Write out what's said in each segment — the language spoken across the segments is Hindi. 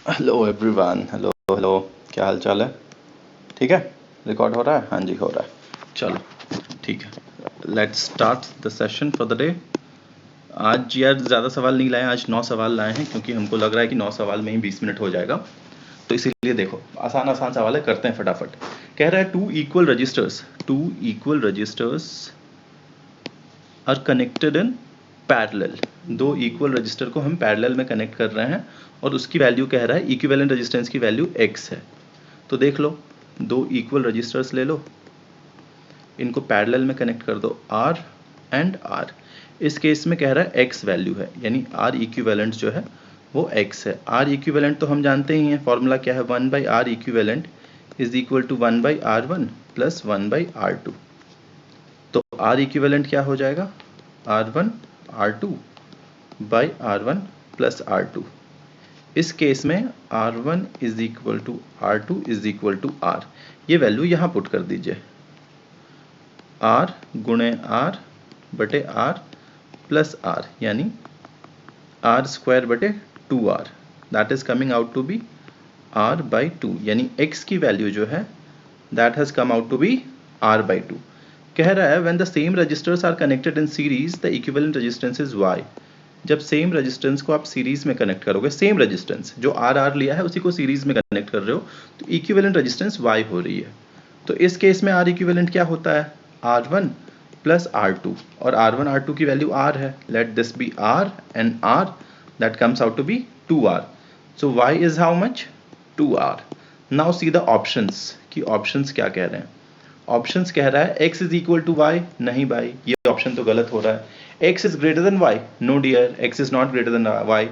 हेलो एवरीवन, हेलो हेलो, क्या हाल चाल है? ठीक है, रिकॉर्ड हो रहा है? हाँ जी, हो रहा है। चलो ठीक है, let's start the session for the day. आज यार ज़्यादा सवाल नहीं लाए, आज 9 सवाल लाए हैं क्योंकि हमको लग रहा है कि 9 सवाल में ही 20 मिनट हो जाएगा। तो इसीलिए देखो, आसान आसान सवाल है, करते हैं फटाफट। कह रहा है two equal resistors are connected in parallel. दो इक्वल रजिस्टर को हम पैरेलल में कनेक्ट कर रहे हैं और उसकी वैल्यू कह रहा है इक्विवेलेंट रेजिस्टेंस की वैल्यू x है। तो देख लो, दो इक्वल रजिस्टर्स ले लो, इनको पैरेलल में कनेक्ट कर दो R एंड R। इस केस में कह रहा है x वैल्यू है, यानी R इक्विवेलेंट जो है वो x है। R इक्विवेलेंट तो हम जानते ही हैं, फॉर्मूला क्या है, 1/R equivalent is equal to 1/R1 plus 1/R2। तो R इक्विवेलेंट क्या हो जाएगा, R1 R2 by R1 plus R2। इस केस में R1 is equal to R2 is equal to R। ये वैल्यू यहाँ पुट कर दीजिए, R गुणे R बटे R प्लस R, यानी R स्क्वायर बटे 2R, that is coming out to be R by 2, यानी X की वैल्यू जो है that has come out to be R by 2। कह रहा है when the same resistors are connected in series the equivalent resistance is Y। जब सेम रेजिस्टेंस को आप सीरीज में कनेक्ट करोगे, सेम रेजिस्टेंस जो R लिया है उसी को सीरीज में कनेक्ट कर रहे हो, तो इक्विवेलेंट रेजिस्टेंस Y हो रही है। तो इस केस में R इक्विवेलेंट क्या होता है, R1 प्लस R2, और R1 R2 की वैल्यू R है, let this be R and R, that comes out to be 2R। So Y is how much, 2R। Now see the options, कि ऑप्शंस क्या कह रहे हैं। ऑप्शंस कह रहा है x is equal to y, नहीं भाई ये ऑप्शन तो गलत हो रहा है। x is greater than y, no dear, x is not greater than y,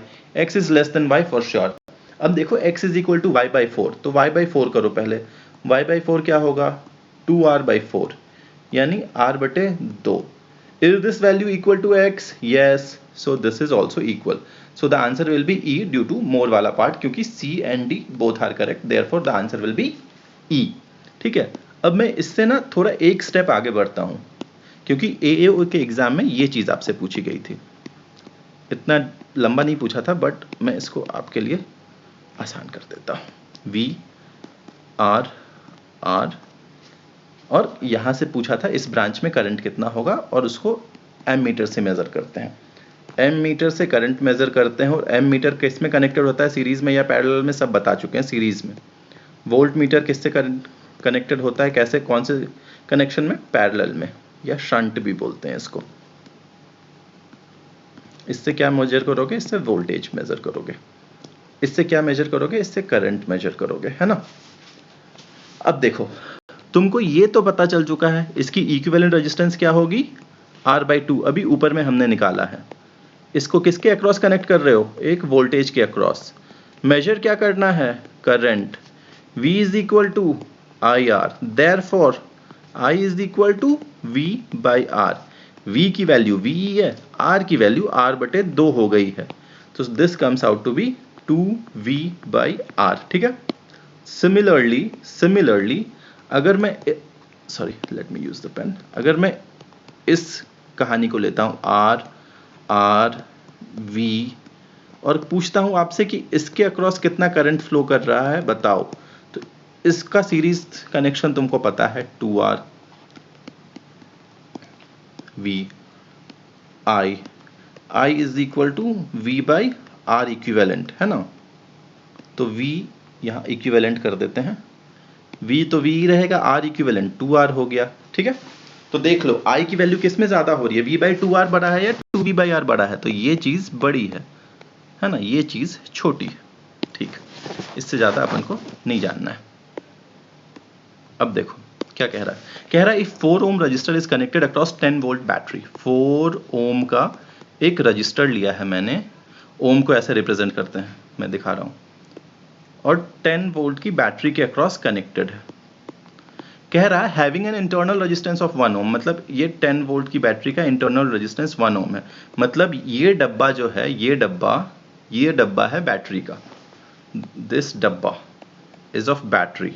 x is less than y for sure. अब देखो x is equal to y by 4, तो y बाई 4 करो पहले, y बाई 4 क्या होगा, 2r बाई 4, यानी r बटे 2। Is this value equal to x, yes, so this is also equal. So the answer will be e due to more वाला पार्ट, क्योंकि c and d both are correct, therefore the answer will be e। ठीक है, अब मैं इससे ना थोड़ा एक स्टेप आगे बढ़ता हूं, क्योंकि AAO के एग्जाम में ये चीज आपसे पूछी गई थी। इतना लंबा नहीं पूछा था, बट मैं इसको आपके लिए आसान कर देता हूं। V R R, और यहां से पूछा था इस ब्रांच में करंट कितना होगा, और उसको एमीटर से मेजर करते हैं। एमीटर से करंट मेजर करते हैं, और एमीटर किस में कनेक्टेड होता है, सीरीज में या पैरेलल में, सब बता चुके हैं, सीरीज में। वोल्ट मीटर किससे कनेक्टेड होता है, कैसे, कौन से कनेक्शन में, पैरेलल में, या शंट भी बोलते हैं इसको। इससे क्या मेजर करोगे, इससे वोल्टेज मेजर करोगे। इससे क्या मेजर करोगे, इससे करंट मेजर करोगे, है ना। अब देखो, तुमको ये तो पता चल चुका है इसकी इक्विवेलेंट रेजिस्टेंस क्या होगी, R/2, अभी ऊपर में हमने निकाला है। इसको किसके अक्रॉस कनेक्ट कर रहे हो, एक वोल्टेज के अक्रॉस। मेजर क्या करना है, current. V is equal to IR, therefore I is equal to V by R। V की वैल्यू V ही है, R की वैल्यू R बटे 2 हो गई है, तो this comes out to be 2V by R। ठीक है, सिमिलरली अगर मैं, sorry let me use the pen, अगर मैं इस कहानी को लेता हूं R V, और पूछता हूं आपसे कि इसके अक्रॉस कितना करंट फ्लो कर रहा है बताओ, तो इसका सीरीज कनेक्शन तुमको पता है, 2R V I is equal to V by R equivalent, है ना। तो V यहां इक्विवेलेंट कर देते हैं, V तो V ही रहेगा, R इक्विवेलेंट 2R हो गया। ठीक है, तो देख लो I की वैल्यू किस में ज्यादा हो रही है, V बाई 2R बड़ा है या 2V बाई R बड़ा है, तो ये चीज बड़ी है ना, ये चीज छोटी है। ठीक, इससे ज्यादा अपन को नहीं जानना है। अब देखो क्या कह रहा है, कह रहा है if 4 ohm resistor is connected across 10 volt battery. 4 ohm का एक रजिस्टर लिया है मैंने, ओम को ऐसे रिप्रेजेंट करते हैं, मैं दिखा रहा हूं, और 10 वोल्ट की बैटरी के अक्रॉस कनेक्टेड है। कह रहा है having an internal resistance of 1 ओम, मतलब ये 10 वोल्ट की बैटरी का इंटरनल रेजिस्टेंस 1 ओम है। मतलब ये डब्बा जो है, ये डब्बा है बैटरी का, दिस डब्बा इज ऑफ बैटरी।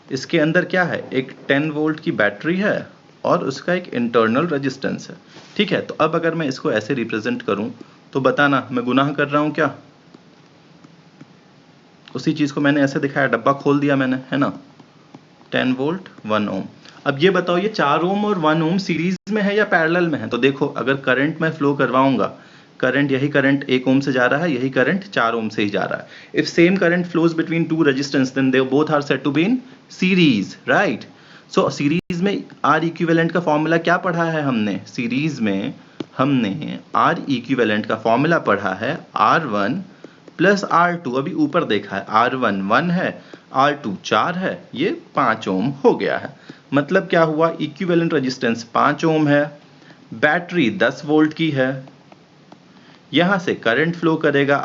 इसके अंदर क्या है, एक 10 वोल्ट की बैटरी है और उसका एक इंटरनल रेजिस्टेंस है। ठीक है, तो अब अगर मैं इसको ऐसे रिप्रेजेंट करूं तो बताना मैं गुनाह कर रहा हूं क्या, उसी चीज़ को मैंने ऐसे दिखाया, डब्बा खोल दिया मैंने, है ना, 10 वोल्ट 1 ओम। अब ये बताओ ये 4 ओम और 1 ओम सीरीज में है या पैरेलल में है? तो देखो अगर करंट मैं फ्लो करवाऊंगा, करंट, यही करंट 1 ओम से जा रहा है, यही करंट 4 ओम से ही जा रहा है। If same current flows between two resistance then they both are said to be in series, right. So series में आर इक्विवेलेंट का फॉर्मूला क्या पढ़ा है हमने? सीरीज में हमने आर इक्विवेलेंट का फॉर्मूला पढ़ा है R1 प्लस R2। अभी ऊपर देखा है R1 1 है, R2 4 है, ये 5 ओम हो गया है। मतलब क्या हुआ, इक्विवेलेंट रेजिस्टेंस 5 ओम है, बैटरी 10 वोल्ट की है, यहां से करंट फ्लो करेगा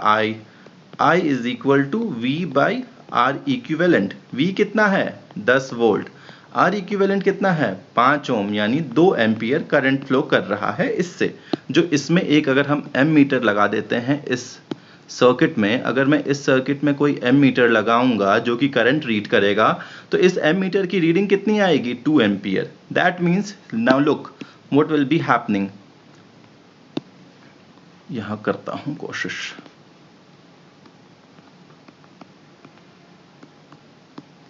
I is equal to V by R equivalent. V कितना है? 10 वोल्ट। आर इक्विवेलेंट कितना है? 5 ओम, यानी 2 एम्पियर करंट फ्लो कर रहा है इससे। जो इसमें एक अगर हम एम मीटर लगा देते हैं इस सर्किट में, अगर मैं इस सर्किट में कोई एम मीटर लगाऊंगा जो कि करंट रीड करेगा, तो इस एम मीटर की रीडिंग कितनी आएगी? 2 ampere. That means now look what will be happening. यहां करता हूं कोशिश।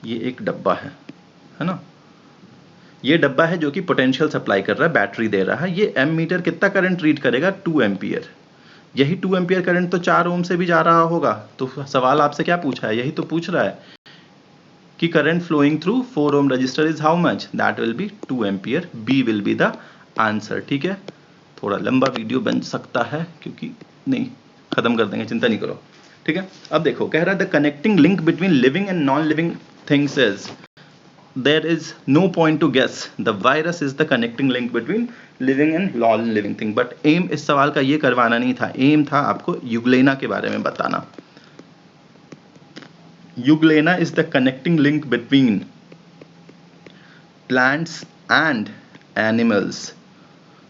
ये एक डब्बा है ना, ये डब्बा है जो कि पोटेंशियल सप्लाई कर रहा है, बैटरी दे रहा है। ये एम मीटर कितना करंट रीड करेगा? 2 एम्पियर। यही 2 एम्पियर करंट तो 4 ओम से भी जा रहा होगा। तो सवाल आपसे क्या पूछा है? यही तो पूछ रहा है कि current flowing through 4 ohm resistor is how much? That will be 2 ampere. B will be the answer. ठीक है, थोड़ा लंबा वीडियो बन सकता है क्योंकि नहीं, खत्म कर देंगे, चिंता नहीं करो। ठीक है, अब देखो कह रहा है the connecting link between living and non living things is, there is no point to guess, the virus is the connecting link between living and non-living thing। but aim इस सवाल का ये करवाना नहीं था, aim था आपको यूग्लेना के बारे में बताना। Euglena is the connecting link between plants and animals।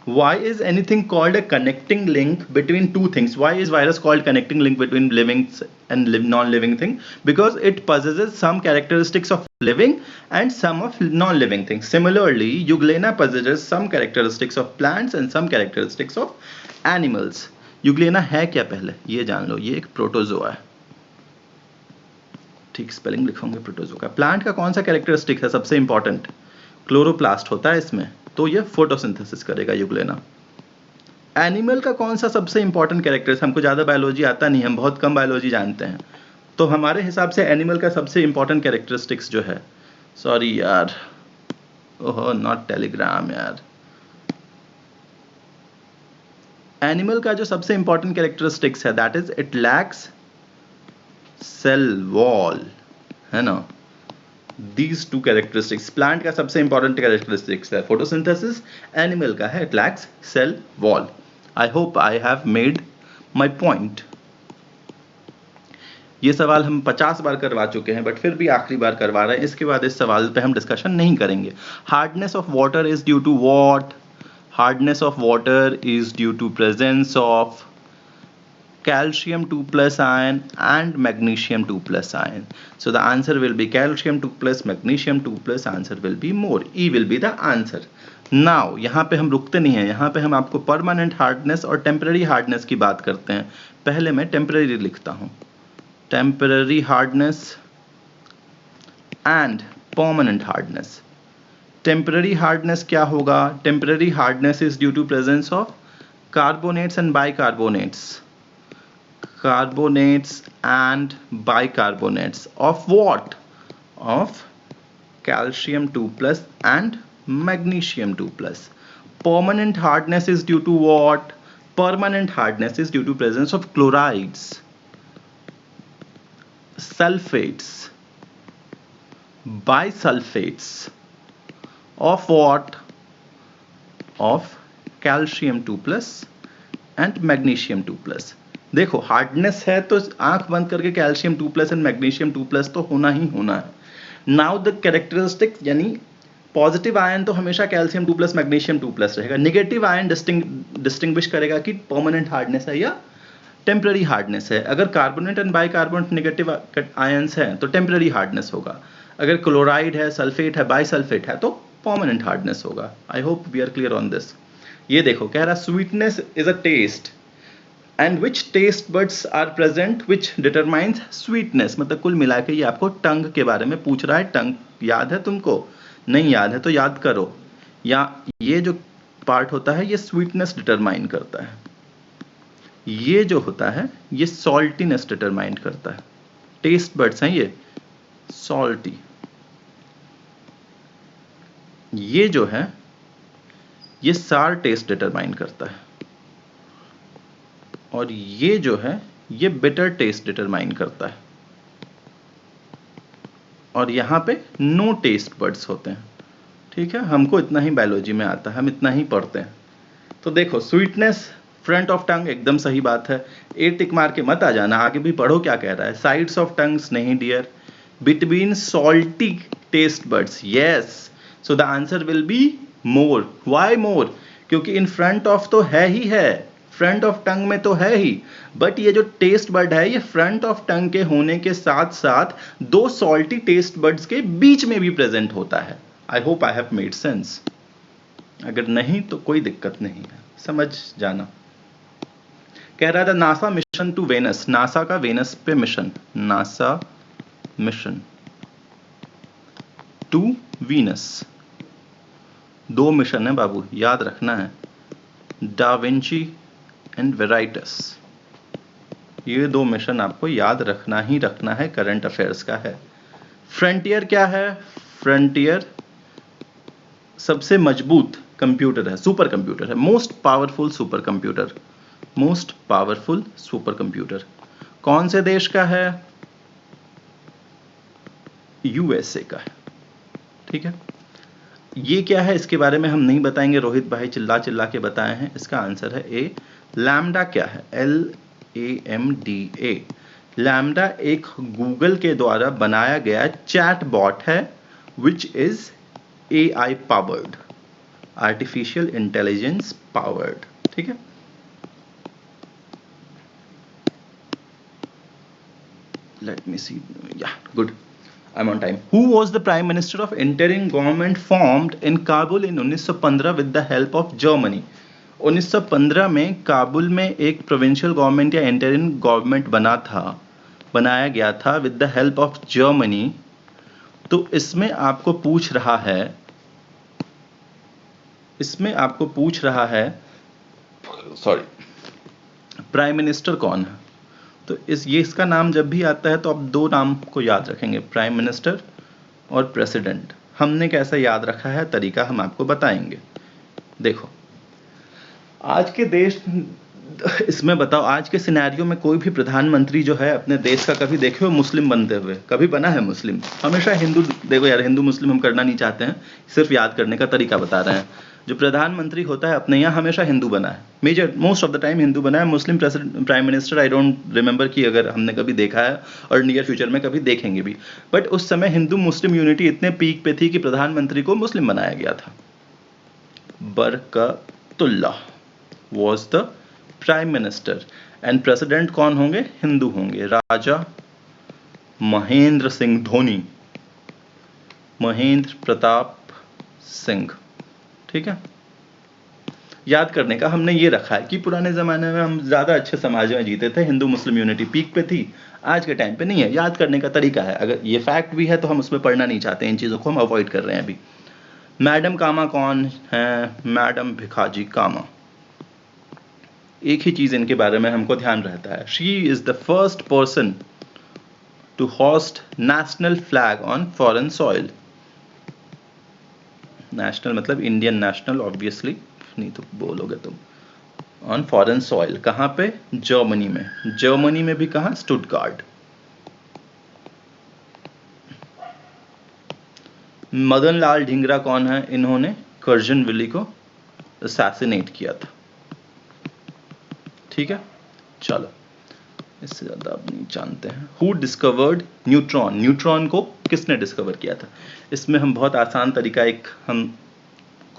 Why is anything called a connecting link between two things? Why is virus called connecting link between living and non-living thing? Because it possesses some characteristics of living and some of non-living things. Similarly, Euglena possesses some characteristics of plants and some characteristics of animals। Euglena है क्या पहले ये जान लो, ये एक प्रोटोजोआ है। ठीक स्पेलिंग लिखोगे प्रोटोजोआ का। प्लांट का कौन सा कैरेक्टरिस्टिक है सबसे इंपॉर्टेंट? क्लोरोप्लास्ट होता है इसमें, तो ये फोटोसिंथेसिस करेगा यूग्लेना। एनिमल का कौन सा सबसे इंपॉर्टेंट कैरेक्टर? हमको ज़्यादा बायोलॉजी आता नहीं, हम बहुत कम बायोलॉजी जानते हैं, तो हमारे हिसाब से एनिमल का सबसे इंपॉर्टेंट कैरेक्टरिस्टिक्स जो है, सॉरी यार, ओहो नॉट टेलीग्राम यार, एनिमल का जो सबसे इंपॉर्टेंट कैरेक्टरिस्टिक्स है that is it lacks cell wall, है ना। These two characteristics, plant का सबसे important characteristics है photosynthesis, animal का है it lacks cell wall। I hope I have made my point। ये सवाल हम 50 बार करवा चुके हैं, बट फिर भी आखिरी बार करवा रहे हैं। इसके बाद इस सवाल पे हम डिस्कशन नहीं करेंगे। Hardness of water is due to what? Hardness of water is due to presence of calcium 2+ ion and magnesium 2+ ion। So the answer will be calcium 2+, magnesium 2+, answer will be more, E will be the answer। Now यहाँ पे हम रुकते नहीं हैं, यहाँ पे हम आपको परमानेंट हार्डनेस और टेम्पररी हार्डनेस की बात करते हैं। पहले मैं टेम्पररी लिखता हूँ, temporary hardness and permanent hardness. Temporary hardness क्या होगा? Temporary hardness is due to presence of carbonates and bicarbonates, carbonates and bicarbonates of what? Of calcium 2+ and magnesium 2+। Permanent hardness is due to what? Permanent hardness is due to presence of chlorides, sulfates, bisulfates of what? Of calcium 2+ and magnesium 2+। देखो हार्डनेस है तो आंख बंद करके कैल्शियम 2+ एंड मैग्नीशियम 2+ तो होना ही होना है। नाउ द कैरेक्टरिस्टिक, यानी पॉजिटिव आयन तो हमेशा कैल्शियम 2+ मैग्नीशियम 2+ रहेगा। नेगेटिव आयन डिस्टिंग्विश करेगा कि परमानेंट हार्डनेस है या टेम्पररी हार्डनेस है। अगर carbonate and bicarbonate negative ions हैं तो टेम्पररी हार्डनेस होगा, अगर क्लोराइड है, सल्फेट है, बाइसल्फेट है तो परमानेंट हार्डनेस होगा। I hope we are clear on this. ये देखो कह रहा sweetness is a taste, and which taste buds are present which determines sweetness, मतलब कुल मिला के ये आपको टंग के बारे में पूछ रहा है। टंग याद है तुमको? नहीं याद है तो याद करो। या ये जो पार्ट होता है ये स्वीटनेस डिटरमाइन करता है, ये जो होता है ये सॉल्टीनेस डिटरमाइन करता है। टेस्ट बड्स हैं ये सॉल्टी, ये जो है ये सार टेस्ट डिटरमाइन करता है, और ये जो है ये बिटर टेस्ट डिटरमाइन करता है, और यहां पे नो टेस्ट बड्स होते हैं। ठीक है, हमको इतना ही बायोलॉजी में आता है, हम इतना ही पढ़ते हैं। तो देखो स्वीटनेस फ्रंट ऑफ टंग एकदम सही बात है, ए टिक मार के मत आ जाना, आगे भी पढ़ो क्या कह रहा है। साइड्स ऑफ टंग्स नहीं dear, between salty taste buds, yes. So the answer will be more. Why more? क्योंकि इन फ्रंट ऑफ तो है ही है, फ्रंट ऑफ टंग में तो है ही, बट ये जो टेस्ट बड है ये फ्रंट ऑफ टंग के होने के साथ साथ दो सॉल्टी टेस्ट बड्स के बीच में भी प्रेजेंट होता है। I hope I have made sense. अगर नहीं तो कोई दिक्कत नहीं है, समझ जाना। कह रहा था NASA mission to Venus, NASA का वेनस पे मिशन, नासा मिशन टू वीनस। दो मिशन है बाबू, याद रखना है, डा विंची एंड वेराइटस। ये दो मिशन आपको याद रखना ही रखना है, करंट अफेयर्स का है। फ्रंटियर क्या है? फ्रंटियर सबसे मजबूत कंप्यूटर है, सुपर कंप्यूटर है, most powerful super computer, most powerful super computer. कौन से देश का है? यूएसए का है। ठीक है, ये क्या है इसके बारे में हम नहीं बताएंगे, रोहित भाई चिल्ला चिल्ला के बताए हैं। इसका आंसर है ए। लैम्डा क्या है? LAMDA। लैम्डा एक गूगल के द्वारा बनाया गया चैट बॉट है which is AI powered, artificial intelligence powered. ठीक है, let me see, yeah, good, I'm on time. Who was the prime minister of interim government formed in Kabul in 1915 with the help of Germany? 1915 में काबुल में एक प्रोविंशियल गवर्नमेंट या इंटरिम गवर्नमेंट बनाया गया था with the help of Germany. तो इसमें आपको पूछ रहा है सॉरी, प्राइम मिनिस्टर कौन है? तो ये इसका नाम जब भी आता है तो आप दो नाम को याद रखेंगे, प्राइम मिनिस्टर और प्रेसिडेंट। हमने कैसा याद रखा है तरीका हम आपको बताएंगे। देखो आज के देश, इसमें बताओ आज के सिनेरियो में कोई भी प्रधानमंत्री जो है अपने देश का कभी देखे हो मुस्लिम बनते हुए? कभी बना है मुस्लिम? हमेशा हिंदू। देखो यार, हिंदू मुस्लिम हम करना नहीं चाहते हैं, सिर्फ याद करने का तरीका बता रहे हैं। जो प्रधानमंत्री होता है अपने यहाँ हमेशा हिंदू बना है, major most of the time Hindu बना है। Muslim prime minister I don't remember कि अगर हमने कभी देखा है और नियर फ्यूचर में कभी देखेंगे भी, बट उस समय हिंदू मुस्लिम यूनिटी इतने पीक पे थी कि प्रधानमंत्री को मुस्लिम बनाया गया था। Barkatullah was the prime minister and president कौन होंगे? हिंदू होंगे, राजा महेंद्र सिंह धोनी, महेंद्र प्रताप सिंह। ठीक है, याद करने का हमने ये रखा है कि पुराने जमाने में हम ज्यादा अच्छे समाज में जीते थे, हिंदू मुस्लिम यूनिटी पीक पे थी, आज के टाइम पे नहीं है। याद करने का तरीका है, अगर ये फैक्ट भी है तो हम उसमें पढ़ना नहीं चाहते, इन चीजों को हम अवॉइड कर रहे हैं अभी। मैडम कामा कौन है? मैडम भिखाजी कामा। एक ही चीज इनके बारे में हमको ध्यान रहता है, she is the first person to host national flag on foreign soil. National मतलब इंडियन नेशनल ऑब्वियसली, नहीं तो बोलोगे तुम। ऑन फॉरेन सॉइल कहां पे? जर्मनी में। जर्मनी में भी कहां? स्टुटगार्ट। मदन लाल ढींगरा कौन है? इन्होंने कर्जन विली को असैसिनेट किया था। ठीक है, चलो इससे ज्यादा अब नहीं जानते हैं। Who discovered neutron? न्यूट्रॉन को किसने डिस्कवर किया था? इसमें हम बहुत आसान तरीका, एक हम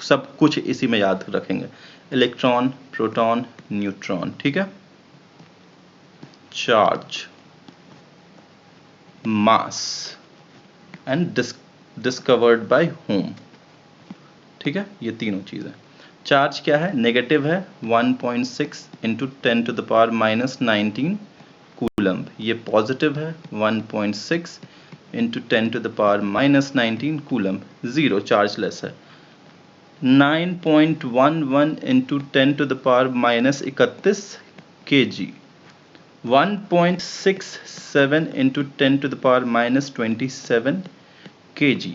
सब कुछ इसी में याद रखेंगे, इलेक्ट्रॉन, प्रोटॉन, न्यूट्रॉन। ठीक है, charge, mass and discovered by home. ठीक है, ये तीनों चीजें। चार्ज क्या है, नेगेटिव है, 1.6 into 10 to the power minus 19 coulomb. ये पॉजिटिव है, 1.6 into 10 to the power minus 19 coulomb, zero chargeless है। 9.11 into 10 to the power minus 31 kg, 1.67 into 10 to the power minus 27 kg,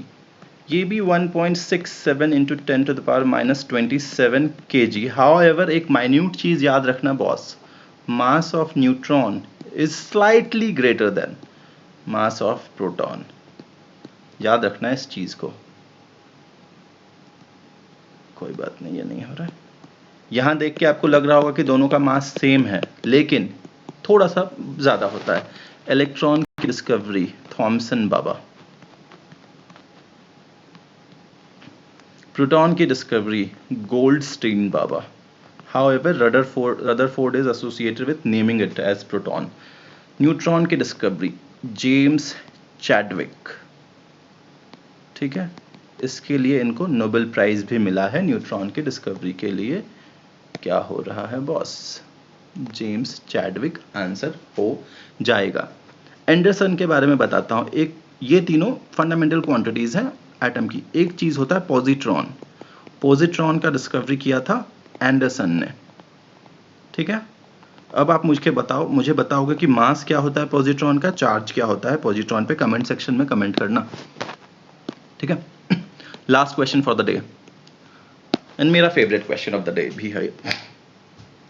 ये भी 1.67 into 10 to the power minus 27 kg। However एक माइन्यूट चीज याद रखना boss, mass of neutron is slightly greater then mass of proton, याद रखना इस चीज को। कोई बात नहीं, ये नहीं हो रहा है। यहां देख के आपको लग रहा होगा कि दोनों का मास सेम है, लेकिन थोड़ा सा ज्यादा होता है। इलेक्ट्रॉन की डिस्कवरी थॉमसन बाबा, प्रोटॉन की discovery Goldstein Baba. However, Rutherford is associated with naming it as proton. Neutron की डिस्कवरी जेम्स चैडविक, ठीक है, इसके लिए इनको नोबेल प्राइज भी मिला है न्यूट्रॉन की डिस्कवरी के लिए। क्या हो रहा है बॉस, जेम्स चैडविक आंसर हो जाएगा। एंडरसन के बारे में बताता हूं। एक ये तीनों फंडामेंटल क्वांटिटीज हैं एटम की। एक चीज होता है पॉजिट्रॉन, पॉजिट्रॉन का डिस्कवरी किया था एंडरसन ने, ठीक है। अब आप मुझे बताओगे कि मास क्या होता है पॉजिट्रॉन का, चार्ज क्या होता है पॉजिट्रॉन पे, कमेंट सेक्शन में कमेंट करना, ठीक है। Last question for the day, and मेरा favourite question of the day भी है।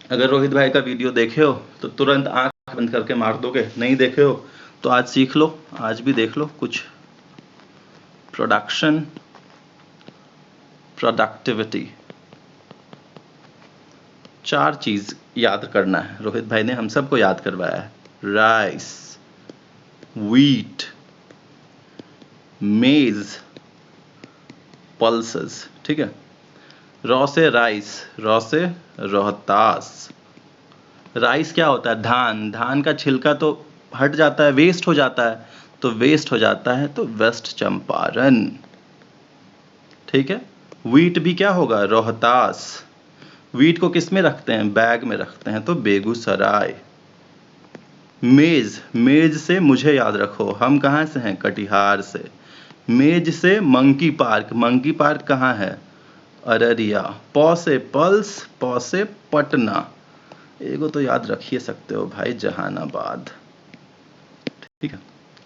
अगर रोहित भाई का वीडियो देखे हो तो तुरंत आंख बंद करके मार दोगे, नहीं देखे हो तो आज सीख लो, आज भी देख लो कुछ। प्रोडक्शन, प्रोडक्टिविटी, चार चीज याद करना है। रोहित भाई ने हम सबको याद करवाया है। राइस, व्हीट, मेज, पल्सेस, ठीक है। रॉ से राइस, रॉ से रोहतास। राइस क्या होता है, धान, धान का छिलका तो हट जाता है, वेस्ट हो जाता है, तो वेस्ट हो जाता है तो वेस्ट चंपारण, ठीक है। व्हीट भी क्या होगा, रोहतास। व्हीट को किस में रखते हैं, बैग में रखते हैं, तो बेगूसराय। मेज, मेज से मुझे याद रखो हम कहां से हैं, कटिहार से। मेज से मंकी पार्क, मंकी पार्क कहां है, अररिया। पौ से पल्स, पौ से पटना, एगो तो याद रख ही सकते हो भाई, जहानाबाद, ठीक है।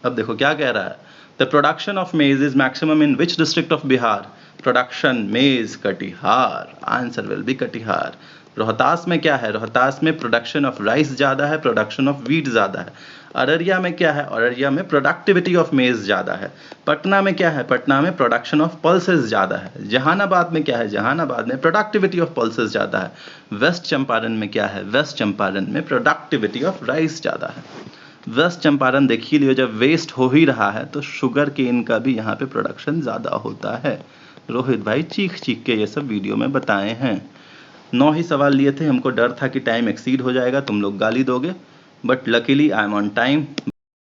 अब देखो क्या कह रहा है, the production of maize is maximum in which district of Bihar, production maize Katihar, answer will be Katihar. Rohtas में क्या है, रोहतास में प्रोडक्शन ऑफ राइस ज्यादा है, प्रोडक्शन ऑफ व्हीट ज्यादा है। अररिया में क्या है, अररिया में प्रोडक्टिविटी ऑफ मेज ज्यादा है। पटना में क्या है, पटना में प्रोडक्शन ऑफ पल्सेस ज्यादा है। जहानाबाद में क्या है, जहानाबाद में प्रोडक्टिविटी ऑफ पल्सेस ज्यादा है। वेस्ट चंपारण में क्या है, वेस्ट चंपारण में प्रोडक्टिविटी ऑफ राइस ज्यादा है। वेस्ट चंपारण देख ही लियो, जब वेस्ट हो ही रहा है तो शुगर केन का भी यहाँ पे प्रोडक्शन ज्यादा होता है। रोहित भाई चीख चीख के ये सब वीडियो में बताए हैं। 9 ही सवाल लिए थे, हमको डर था कि टाइम एक्सीड हो जाएगा, तुम लोग गाली दोगे, but luckily I am on time.